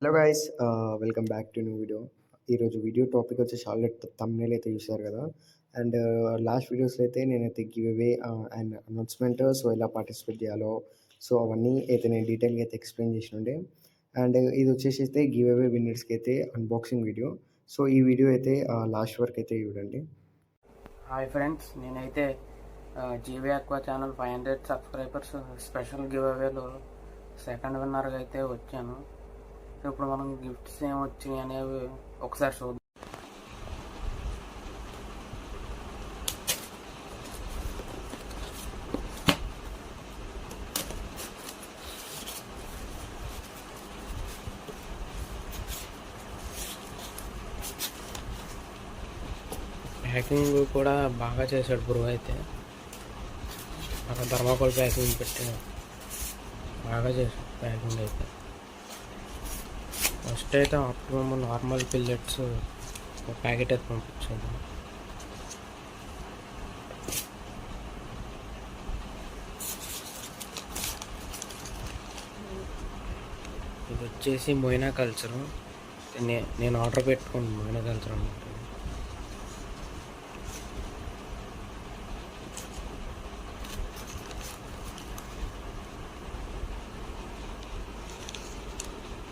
Hello guys welcome back to new video. ఈరోజు video topic వచ్చేసి already thumbnail అయితే చూశారు కదా. అండ్ లాస్ట్ వీడియోస్లో అయితే నేనైతే give away and announcement so ఎలా పార్టిసిపేట్ చేయాలో సో అవన్నీ అయితే నేను డీటెయిల్గా అయితే ఎక్స్ప్లెయిన్ చేసినుండే. అండ్ ఇది వచ్చేసి అయితే గివ్ అవే విన్నర్స్కి అయితే అన్బాక్సింగ్ వీడియో. సో ఈ వీడియో అయితే లాస్ట్ వరకు అయితే చూడండి. హాయ్ ఫ్రెండ్స్, నేనైతే GV aqua channel 500 subscribers special give అవేలో సెకండ్ విన్నర్గా అయితే వచ్చాను. సో ఇప్పుడు మనం గిఫ్ట్స్ ఏమి వచ్చినాయి అనేవి ఒకసారి చూద్దాం. ప్యాకింగ్ కూడా బాగా చేశాడు బ్రో. అయితే అక్కడ థర్మాకోల్ ప్యాకింగ్ పెట్టి బాగా చేశాడు ప్యాకింగ్ అయితే. ఫస్ట్ అయితే ఆప్టిమమ్ నార్మల్ పిల్లెట్స్ ఒక ప్యాకెట్ అయితే పంపించాడు. ఇది వచ్చేసి మొయినా కల్చర్. నేను ఆర్డర్ పెట్టుకున్నాను మొయినా కల్చర్ అన్నమాట.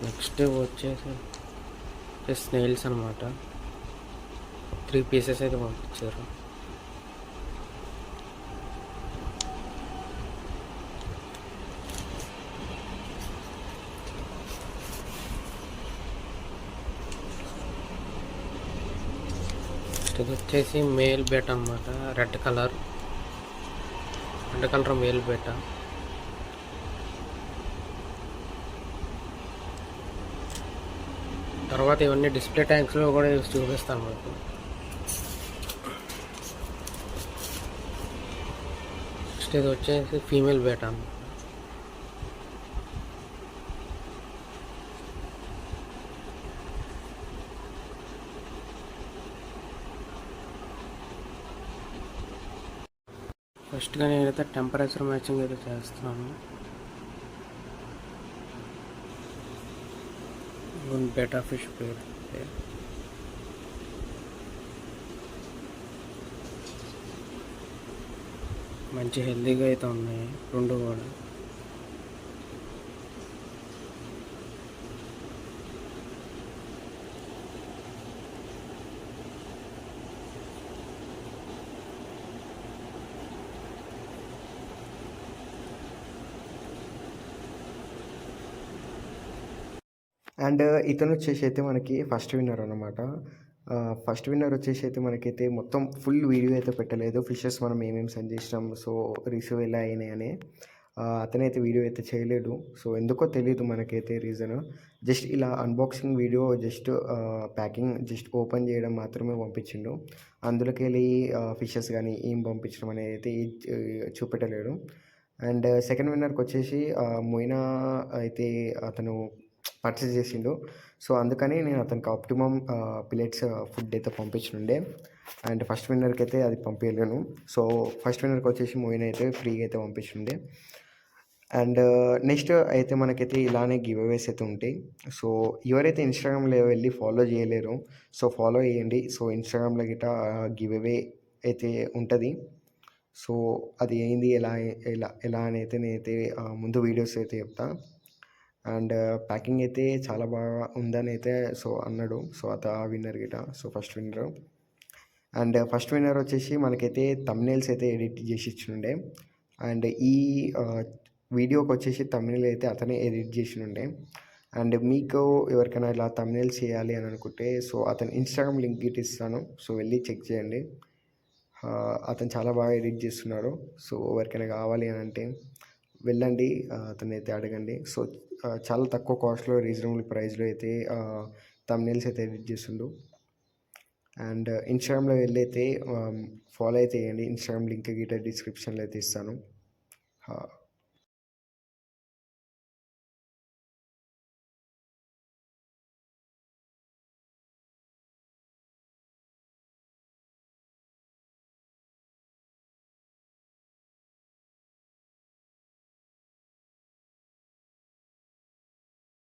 నెక్స్ట్ వచ్చేసి స్నేల్స్ అనమాట. 3 పీసెస్ అయితే పంపించారు. ఇది వచ్చేసి మేల్ బేట అనమాట. రెడ్ కలర్ మేల్ బేట. తర్వాత ఇవన్నీ డిస్ప్లే ట్యాంక్స్లో కూడా చూపిస్తాను మీకు. నెక్స్ట్ ఇది వచ్చేసి ఫీమేల్ బేటా అన్నమాట. ఫస్ట్గా నేనైతే టెంపరేచర్ మ్యాచింగ్ అయితే చేస్తున్నాను. బేటా ఫిష్ పేరు మంచి హెల్తీగా అయితే ఉన్నాయి రెండు కూడా. అండ్ ఇతను వచ్చేసి అయితే మనకి ఫస్ట్ విన్నర్ అనమాట. ఫస్ట్ విన్నర్ వచ్చేసి అయితే మనకైతే మొత్తం ఫుల్ వీడియో అయితే పెట్టలేదు. ఫిషెస్ మనం ఏమేమి సెండ్ చేసినాం సో రిసీవ్ ఎలా అయినాయి అని అతనైతే వీడియో అయితే చేయలేడు. సో ఎందుకో తెలియదు మనకైతే రీజన్. జస్ట్ ఇలా unboxing video just packing just open చేయడం మాత్రమే పంపించిండు. అందులోకి వెళ్ళి ఫిషెస్ కానీ ఏం పంపించడం అనేది అయితే చూపెట్టలేడు. అండ్ సెకండ్ విన్నర్కి వచ్చేసి మొయినా అయితే అతను పర్చేస్ చేసిండు. సో అందుకని నేను అతనికి ఆప్టిమమ్ పిల్లెట్స్ ఫుడ్ అయితే పంపించుండే. అండ్ ఫస్ట్ విన్నర్కి అయితే అది పంపించలేను. సో ఫస్ట్ విన్నర్కి వచ్చేసి మోయిన్ అయితే ఫ్రీగా అయితే పంపించుండే. అండ్ నెక్స్ట్ అయితే మనకైతే ఇలానే గివ్ అవేస్ అయితే ఉంటాయి. సో ఎవరైతే ఇన్స్టాగ్రామ్లో వెళ్ళి ఫాలో చేయలేరు సో ఫాలో చేయండి. సో ఇన్స్టాగ్రామ్లో గిట్ట గివ్ అవే అయితే ఉంటుంది. సో అది ఏంది ఎలా ఎలా ఎలా అని అయితే నేనైతే ముందు వీడియోస్ అయితే చెప్తాను. అండ్ ప్యాకింగ్ అయితే చాలా బాగా ఉందని అయితే సో అన్నాడు. సో ఆ విన్నర్ గిట so first winner. And first winner వచ్చేసి మనకైతే థంబ్నెయిల్స్ అయితే ఎడిట్ చేసి ఇచ్చిండే. అండ్ ఈ వీడియోకి వచ్చేసి థంబ్నెయిల్ అయితే అతనే ఎడిట్ చేసినుండే. అండ్ మీకు ఎవరికైనా ఇలా థంబ్నెయిల్స్ చేయాలి అని అనుకుంటే సో అతని ఇన్స్టాగ్రామ్ లింక్ గిట్ ఇస్తాను. సో వెళ్ళి చెక్ చేయండి. అతను చాలా బాగా ఎడిట్ చేస్తున్నారు. సో ఎవరికైనా కావాలి అని అంటే వెళ్ళండి, అతనైతే అడగండి. సో చాలా తక్కువ కాస్ట్లో రీజనబుల్ ప్రైస్లో అయితే థంబ్నెయిల్స్ అయితే ఎడిట్ చేస్తుండు. అండ్ ఇన్స్టాగ్రామ్లో వెళ్ళి అయితే ఫాలో అయితే చేయండి. ఇన్స్టాగ్రామ్ లింక్ గిట్ట డిస్క్రిప్షన్లో అయితే ఇస్తాను.